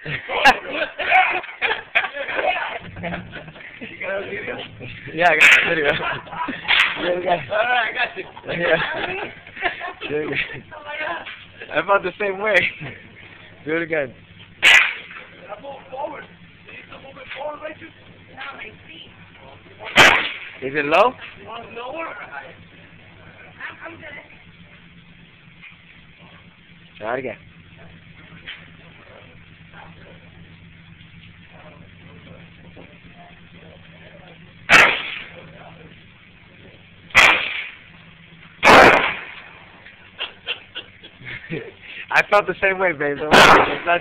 Yeah, I got the video. Yeah, Alright, I got you. Yeah. I felt the same way. Do it again. Move forward. You need to move it forward, Rachel. Is it low? You want it lower or higher? I'm good. Try it again. I felt the same way, babe. It's not